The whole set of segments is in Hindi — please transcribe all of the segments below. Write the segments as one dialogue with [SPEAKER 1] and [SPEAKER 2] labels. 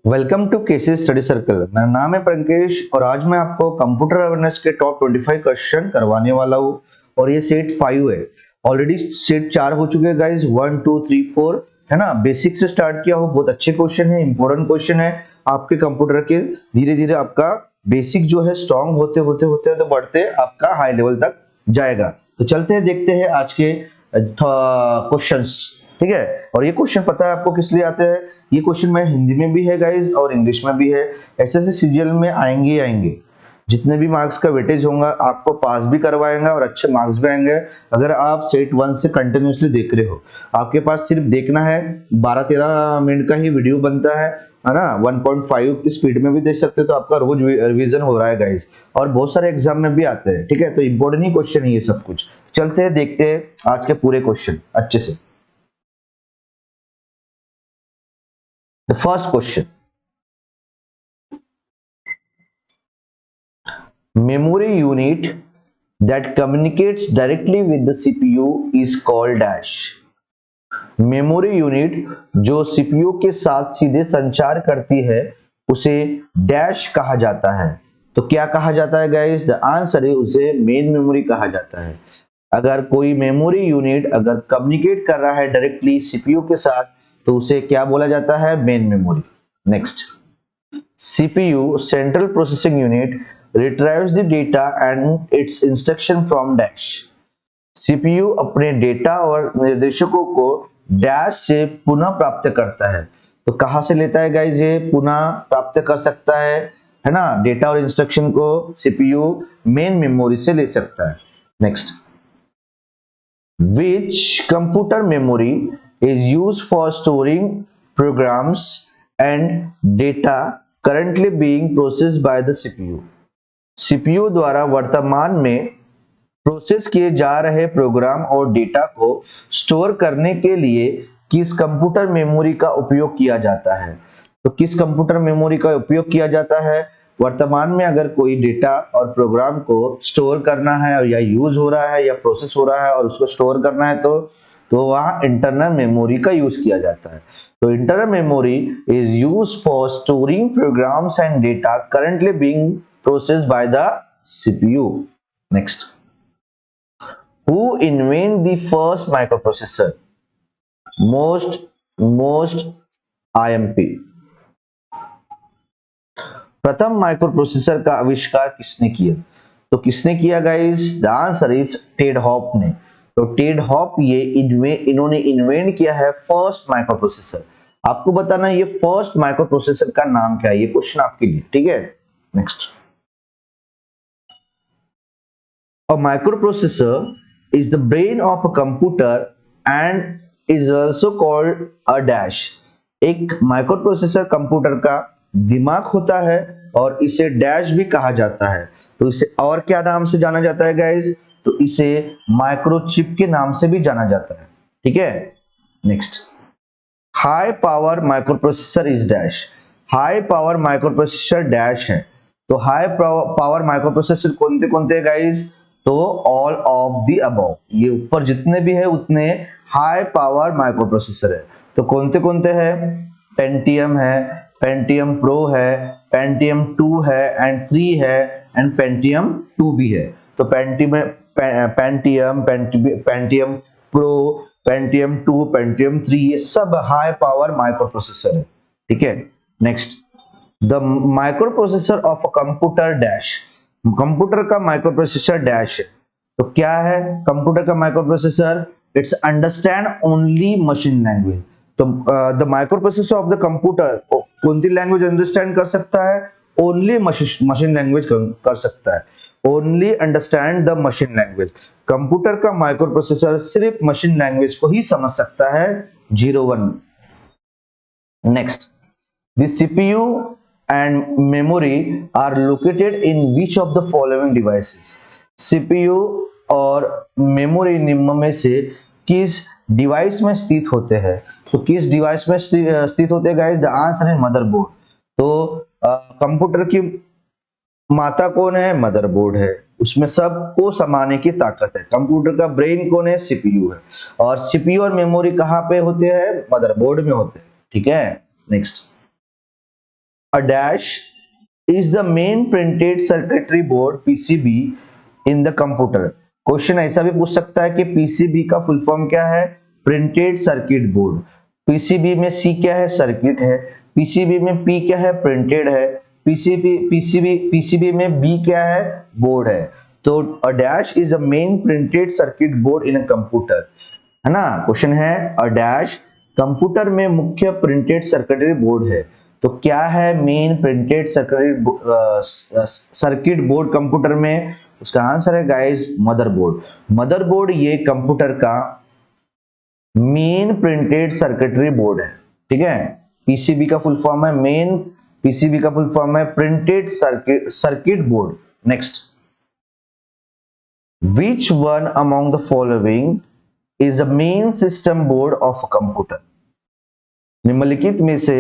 [SPEAKER 1] Welcome to KC study circle. मेरा नाम है प्रंकेश और आज मैं आपको कंप्यूटर अवेयरनेस के टॉप 25 क्वेश्चन करवाने वाला हूँ। और ये सेट 5 है। ऑलरेडी सेट 4 हो चुके हैं गाइस, 1 2 3 4 है ना। बेसिक से स्टार्ट किया हो, बहुत अच्छे क्वेश्चन है, इंपॉर्टेंट क्वेश्चन है आपके कंप्यूटर के। धीरे धीरे आपका बेसिक जो है स्ट्रॉन्ग होते होते होते होते बढ़ते आपका हाई लेवल तक जाएगा। तो चलते हैं, देखते हैं आज के क्वेश्चंस। ठीक है, और ये क्वेश्चन पता है आपको किस लिए आते हैं? ये क्वेश्चन में हिंदी में भी है गाइस और इंग्लिश में भी है। ऐसे सीजीएल में आएंगे। जितने भी मार्क्स का वेटेज होगा आपको पास भी करवाएंगे और अच्छे मार्क्स भी आएंगे अगर आप सेट 1 से कंटिन्यूसली देख रहे हो। आपके पास सिर्फ देखना है, 12-13 मिनट का ही वीडियो बनता है ना। 1.5 की स्पीड में भी देख सकते हो, तो आपका रोज रिवीजन हो रहा है गाइस। और बहुत सारे एग्जाम में भी आते हैं। ठीक है, तो इंपॉर्टेंट ही क्वेश्चन है ये सब कुछ। चलते हैं, देखते हैं आज के पूरे क्वेश्चन अच्छे से। The first question: memory unit that communicates directly with the CPU is called dash. Memory unit जो सीपीयू के साथ सीधे संचार करती है उसे डैश कहा जाता है। तो क्या कहा जाता है गाइस? द आंसर है उसे मेन मेमोरी कहा जाता है। अगर कोई मेमोरी यूनिट अगर कम्युनिकेट कर रहा है डायरेक्टली सीपीयू के साथ तो उसे क्या बोला जाता है? Main memory. Next, CPU central processing unit retrieves the data and its instruction from dash. CPU अपने डेटा और निर्देशकों को डैश से पुनः प्राप्त करता है। तो कहां से लेता है गाइस? ये पुनः प्राप्त कर सकता है ना। डेटा और इंस्ट्रक्शन को CPU मेन मेमोरी से ले सकता है। Next, which computer memory is used for storing programs and data currently being processed by the CPU? CPU द्वारा वर्तमान में प्रोसेस किए जा रहे प्रोग्राम और डेटा को स्टोर करने के लिए किस कंप्यूटर मेमोरी का उपयोग किया जाता है? तो किस कंप्यूटर मेमोरी का उपयोग किया जाता है? वर्तमान में अगर कोई डेटा और प्रोग्राम को स्टोर करना है और या यूज हो रहा है या प्रोसेस हो रहा है और उसको स्टोर करना है तो वहां इंटरनल मेमोरी का यूज किया जाता है। तो internal memory is used for storing programs and data currently being processed by the CPU. Next, who invented the first microprocessor? most IMP। प्रथम माइक्रोप्रोसेसर का आविष्कार किसने किया? तो किसने किया guys? The answer is Ted Hoff ने। तो टेड हॉप इन्होंने इन्वेंट किया है फर्स्ट माइक्रोप्रोसेसर। आपको बताना ये फर्स्ट माइक्रोप्रोसेसर का नाम क्या है, ये क्वेश्चन आपके लिए। ठीक है, next, a microprocessor is the brain of a computer and is also called a dash। एक माइक्रोप्रोसेसर कंप्यूटर का दिमाग होता है और इसे डैश भी कहा जाता है। तो इसे और क्या नाम से जाना जाता है गाइस? तो इसे माइक्रोचिप के नाम से भी जाना जाता है। ठीक है, next, high power microprocessor is dash. High power microprocessor dash है। तो हाई पावर माइक्रोप्रोसेसर कौन कौन है गाइस? तो ऑल ऑफ द अबव, ये ऊपर जितने भी है उतने हाई पावर माइक्रोप्रोसेसर है। तो कौन हैं? पेंटियम है, पेंटियम प्रो है, पेंटियम 2 है एंड 3 है एंड पेंटियम 2 भी है। तो पेंटियम प्रो, पेंटियम 2, पेंटियम 3 ये सब हाई पावर माइक्रोप्रोसेसर है। ठीक है, next, the microprocessor of a computer dash. Computer का माइक्रोप्रोसेसर डैश है। तो क्या है कंप्यूटर का microprocessor? It's understand only machine language. तो the microprocessor of the computer कौन सी लैंग्वेज अंडरस्टैंड कर सकता है? ओनली मशीन लैंग्वेज कर सकता है। Only understand the machine language. Computer का माइक्रोप्रोसेसर सिर्फ मशीन लैंग्वेज को ही समझ सकता है, 0-1। Next, the CPU and memory are located in which of the following devices? CPU और मेमोरी निम्न में से किस डिवाइस में स्थित होते हैं? तो किस डिवाइस में स्थित होते हैं गाइस? द आंसर है मदरबोर्ड। तो कंप्यूटर की माता कौन है? मदरबोर्ड है। उसमें सबको समाने की ताकत है। कंप्यूटर का ब्रेन कौन है? सीपीयू है। और सीपीयू और मेमोरी कहाँ पे होते हैं? मदरबोर्ड में होते हैं। ठीक है, next, A dash is the main printed circuitry board PCB in the computer. Question ऐसा भी पूछ सकता है कि पीसीबी का फुल फॉर्म क्या है, प्रिंटेड सर्किट बोर्ड। पीसीबी में सी क्या है, सर्किट है। पीसीबी में पी क्या है, प्रिंटेड है। पीसीबी में बी क्या है, बोर्ड है। तो a dash is a main printed circuit board in a computer, है ना। क्वेश्चन है अ डैश कंप्यूटर में मुख्य प्रिंटेड सर्किटरी बोर्ड है। तो क्या है main printed circuit board computer में, उसका आंसर है गाइस मदरबोर्ड। मदरबोर्ड ये कंप्यूटर का मेन प्रिंटेड सर्किटरी बोर्ड है, ठीक है। पीसीबी का फुल फॉर्म है मेन, पीसीबी का फुल फॉर्म है printed circuit board. Next, which one among the following is the main system board of a computer? निम्नलिखित में से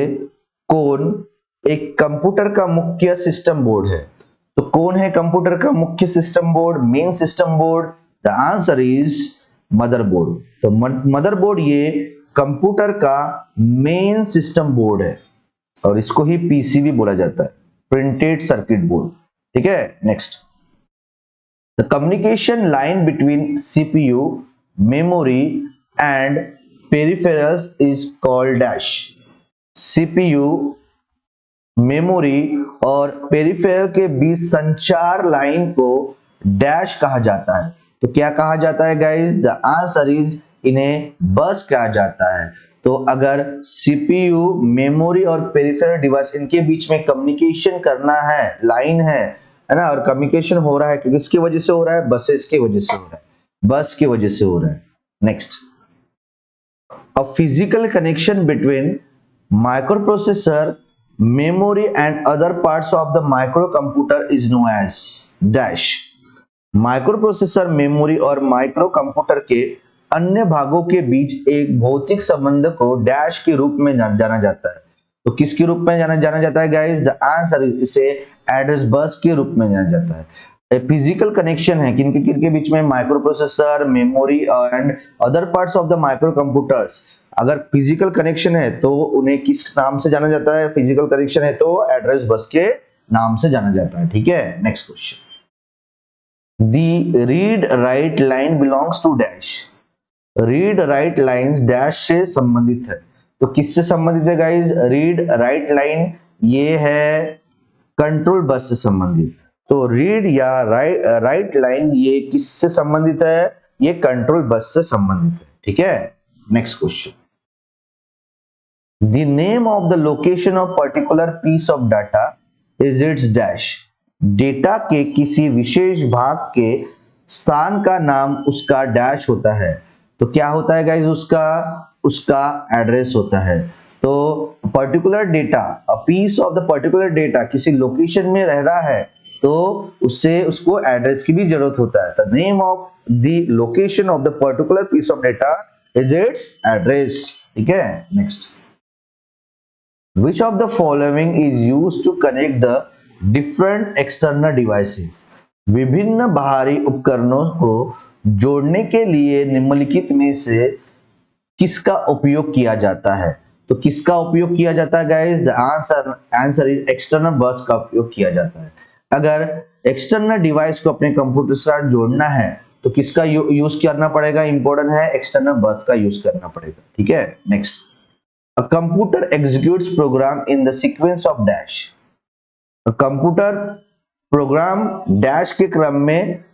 [SPEAKER 1] कौन एक कंप्यूटर का मुख्य सिस्टम बोर्ड है? तो कौन है कंप्यूटर का मुख्य system board, main system board? The answer is motherboard. तो मदरबोर्ड ये कंप्यूटर का मेन सिस्टम बोर्ड है और इसको ही पीसीबी बोला जाता है, प्रिंटेड सर्किट बोर्ड, ठीक है। Next, the communication line between CPU, memory and peripherals is called dash. CPU, memory और पेरिफेरल के बीच संचार लाइन को डैश कहा जाता है। तो क्या कहा जाता है गाइस? द आंसर इज इन्हें बस कहा जाता है। तो अगर CPU, मेमोरी और पेरिफेरल डिवाइस इनके बीच में कम्युनिकेशन करना है, लाइन है ना, और कम्युनिकेशन हो रहा है कि किसकी वजह से हो रहा है? बसेस की वजह से हो रहा है, बस की वजह से हो रहा है। Next, a physical connection between microprocessor, memory and other parts of the microcomputer is known as dash. Microprocessor, memory और माइक्रो कंप्यूटर के अन्य भागों के बीच एक भौतिक संबंध को डैश के रूप में जाना जाता है। तो किसके रूप में जाना जाता है गाइस? द आंसर इसे एड्रेस बस के रूप में जाना जाता है। फिजिकल कनेक्शन है किनके बीच में? Microprocessor, memory and other parts of the micro computers. अगर फिजिकल कनेक्शन है तो उन्हें किस नाम से जाना जाता है? फिजिकल कनेक्शन है तो एड्रेस बस के नाम से जाना जाता है, ठीक है। Next question, the read write line belongs to dash. Read write lines dash से संबंधित है। तो किससे संबंधित है गाइज? रीड राइट लाइन ये है कंट्रोल बस से संबंधित। तो रीड या राइट लाइन ये किससे संबंधित है? ये कंट्रोल बस से संबंधित है, ठीक है। Next question, the name of the location of particular piece of data is its dash. Data के किसी विशेष भाग के स्थान का नाम उसका डैश होता है। तो क्या होता है गाइज? उसका एड्रेस होता है। तो particular data, a piece of the particular data किसी लोकेशन में रह रहा है तो उसको एड्रेस की भी जरूरत होता है। The name of the location of the particular piece of data is its address, ठीक है। Next, which of the following is used to connect the different external devices? विभिन्न बाहरी उपकरणों को जोड़ने के लिए निम्नलिखित में से किसका उपयोग किया जाता है? तो किसका उपयोग किया जाता है guys? The answer is external बस का उपयोग किया जाता है। अगर एक्सटर्नल डिवाइस को अपने कंप्यूटर के साथ जोड़ना है तो किसका यूज करना पड़ेगा? इंपॉर्टेंट है, एक्सटर्नल बस का यूज करना पड़ेगा, ठीक है। Next, a computer executes program in the sequence of dash. a computer program dash के क्रम में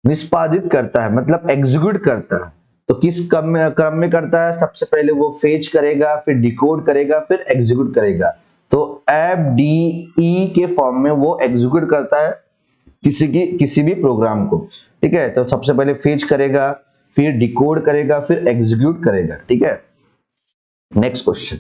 [SPEAKER 1] निष्पादित करता है, मतलब एग्जीक्यूट करता है। तो किस क्रम में करता है? सबसे पहले वो फेच करेगा, फिर डिकोड करेगा, फिर एग्जीक्यूट करेगा। तो FDE के फॉर्म में वो एग्जीक्यूट करता है किसी भी प्रोग्राम को, ठीक है। तो सबसे पहले फेच करेगा, फिर डिकोड करेगा, फिर एग्जीक्यूट करेगा, ठीक है। Next question,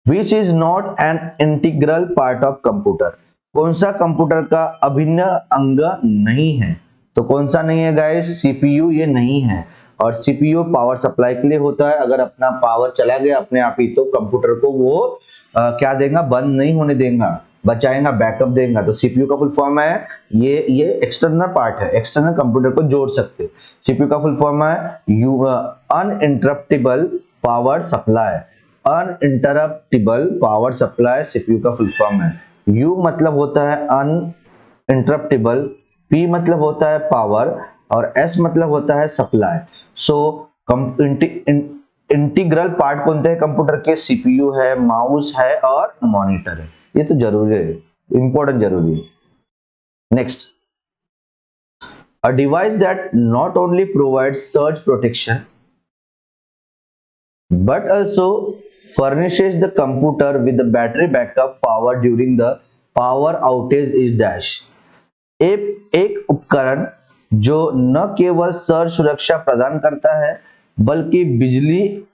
[SPEAKER 1] which is not an integral part of computer. कौन सा कंप्यूटर का अभिन्न अंग नहीं है? तो कौन सा नहीं है गाइस? सीपीयू ये नहीं है। और सीपीयू पावर सप्लाई के लिए होता है। अगर अपना पावर चला गया अपने आप ही तो कंप्यूटर को वो क्या देगा? बंद नहीं होने देगा, बचाएगा, बैकअप देगा। तो सीपीयू का फुल फॉर्म है ये एक्सटर्नल पार्ट है, एक्सटर्नल कंप्यूटर को जोड़ सकते। सीपीयू का फुल फॉर्म है uninterruptible power supply. Uninterruptible power supply CPU का फुल फॉर्म है। यू मतलब होता है अनइंटरप्टिबल, पी मतलब होता है पावर और एस मतलब होता है सप्लाई। सो इंटीग्रल पार्ट कौन थे कंप्यूटर के? सीपीयू है, माउस है और मॉनिटर है। ये तो जरूरी है, इंपॉर्टेंट जरूरी है। Next, a device that not only provides surge protection but also furnishes the computer with the battery backup power during the power outage is dash। एक उपकरण जो न केवल सर्ज सुरक्षा प्रदान करता है बल्कि बिजली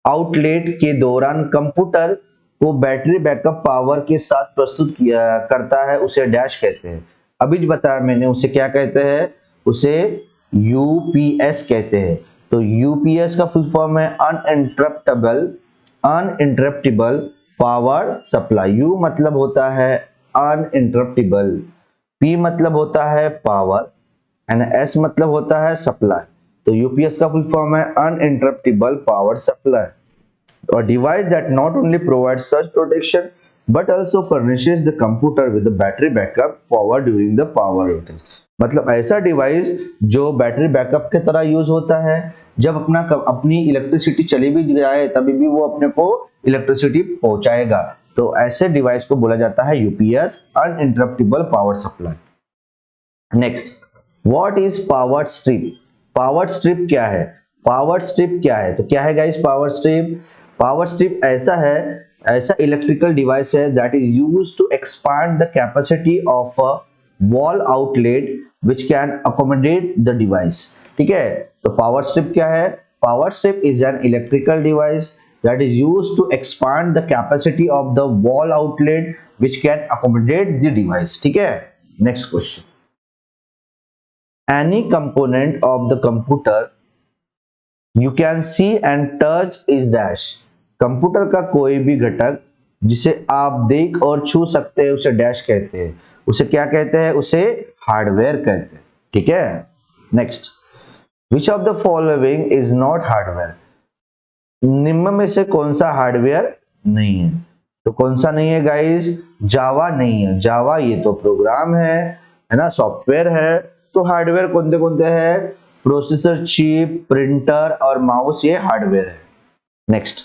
[SPEAKER 1] आउटलेट के दौरान कंप्यूटर को बैटरी बैकअप पावर के साथ प्रस्तुत किया करता है, उसे डैश कहते हैं। अभी जो बताया मैंने उसे क्या कहते हैं? उसे यूपीएस कहते हैं। तो यूपीएस का फुल फॉर्म है अनइंटरप्टिबल पावर सप्लाई। यू मतलब होता है अनइंटरप्टिबल, पी मतलब होता है पावर एंड एस मतलब होता है सप्लाई। तो यूपीएस का फुल फॉर्म है uninterruptible power supply. A device that not only provides surge protection but also furnishes the computer with the battery backup power during the power outage। मतलब ऐसा डिवाइस जो बैटरी बैकअप के तरह यूज होता है, जब अपनी इलेक्ट्रिसिटी चली भी जाए तभी भी वो अपने को इलेक्ट्रिसिटी पहुंचाएगा। तो ऐसे डिवाइस को बोला जाता है UPS, uninterruptible power supply. Next, what is power strip? Power strip क्या है? पावर स्ट्रिप क्या है? तो क्या है guys power strip? Power strip ऐसा इलेक्ट्रिकल डिवाइस है that is used to expand the capacity of a wall outlet which can accommodate the device. ठीक है, तो पावर स्ट्रिप क्या है? Power strip is an electrical device that is used to expand the capacity of the wall outlet which can accommodate the device. ठीक है, next question, any component of the computer you can see and touch is dash। Computer का कोई भी घटक जिसे आप देख और छू सकते हैं उसे डैश कहते हैं। उसे क्या कहते हैं? उसे हार्डवेयर कहते हैं। ठीक है, next, which of the following is not hardware? निम्न में से कौन सा हार्डवेयर नहीं है? तो कौन सा नहीं है गाइस? जावा नहीं है। जावा ये तो प्रोग्राम है ना, सॉफ्टवेयर है। तो हार्डवेयर कौन से हैं? प्रोसेसर चिप, प्रिंटर और माउस, ये हार्डवेयर है। Next,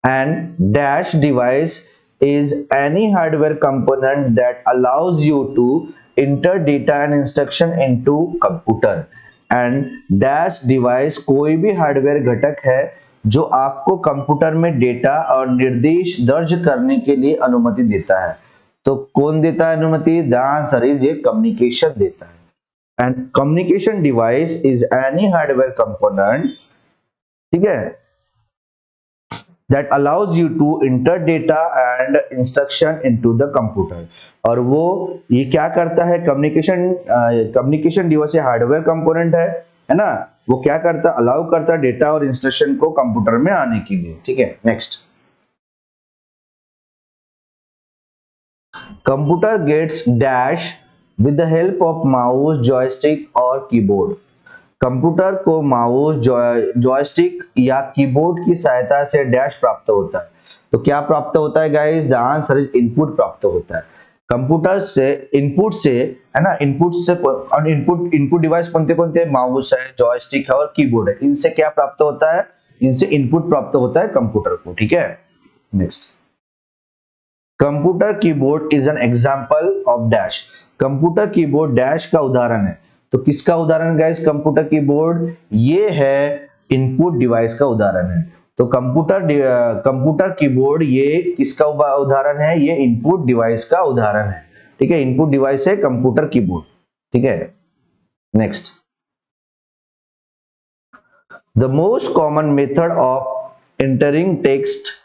[SPEAKER 1] and dash device is any hardware component that allows you to enter data and instruction into computer. And dash device कोई भी हार्डवेयर घटक है जो आपको कंप्यूटर में डेटा और निर्देश दर्ज करने के लिए अनुमति देता है। तो कौन देता है अनुमति? द आंसर इज ये कम्युनिकेशन देता है। And communication device is any hardware component, ठीक है, that allows you to enter data and instruction into the computer। और वो ये क्या करता है? कम्युनिकेशन डिवाइस हार्डवेयर कंपोनेंट है ना, वो क्या करता? अलाउ करता डेटा और इंस्ट्रक्शन को कंप्यूटर में आने के लिए। ठीक है, next, computer gets dash with the help of mouse, joystick और कीबोर्ड। कंप्यूटर को माउस, जॉयस्टिक या कीबोर्ड की सहायता से डैश प्राप्त होता है। तो क्या प्राप्त होता है guys? The answer is input प्राप्त होता है। कंप्यूटर से इनपुट से, है ना, इनपुट डिवाइस कौन से? माउस है, जॉयस्टिक है और कीबोर्ड है। इनसे क्या प्राप्त होता है? इनसे इनपुट प्राप्त होता है कंप्यूटर को। ठीक है, next, computer keyboard is an example of dash. Computer keyboard dash का उदाहरण है। तो किसका उदाहरण गाइस? कंप्यूटर कीबोर्ड ये है इनपुट डिवाइस का उदाहरण है। तो कंप्यूटर कीबोर्ड ये किसका उदाहरण है? ये इनपुट डिवाइस का उदाहरण है। ठीक है, इनपुट डिवाइस है कंप्यूटर कीबोर्ड। ठीक है, next, the most common method of entering text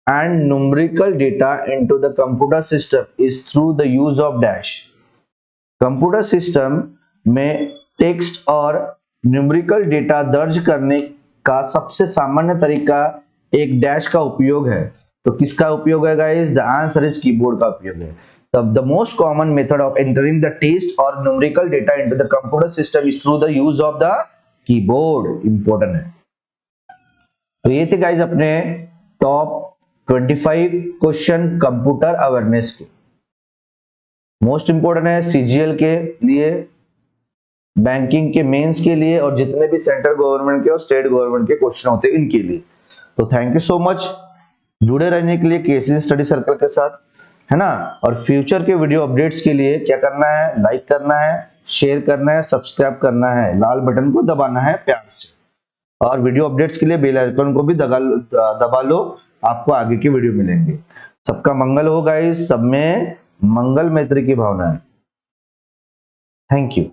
[SPEAKER 1] and numerical data into the computer system is through the use of dash। Computer system में टेक्स्ट और न्यूमेरिकल डेटा दर्ज करने का सबसे सामान्य तरीका एक डैश का उपयोग है। तो किसका उपयोग है guys? The answer is keyboard का उपयोग है। तब the most common method of entering the text और numerical data into the computer system is through the use of the keyboard. Important है। तो ये थे गाइस अपने टॉप 25 क्वेश्चन कंप्यूटर अवेयरनेस के। मोस्ट इंपोर्टेंट है सीजीएल के लिए, बैंकिंग के मेंस के लिए, और जितने भी सेंट्रल गवर्नमेंट के और स्टेट गवर्नमेंट के क्वेश्चन होते हैं इनके लिए। तो थैंक यू सो मच जुड़े रहने के लिए केसीसी स्टडी सर्कल के साथ, है ना। और फ्यूचर के वीडियो अपडेट्स के लिए क्या करना है, लाइक करना है, शेयर करना है, सब्सक्राइब करना है, लाल बटन को दबाना है प्यार से, और वीडियो अपडेट्स के लिए बेल आइकन को भी दबा लो, आपको आगे की वीडियो मिलेंगे। सबका मंगल हो गाइस, सब में मंगल मैत्री की भावना है। Thank you.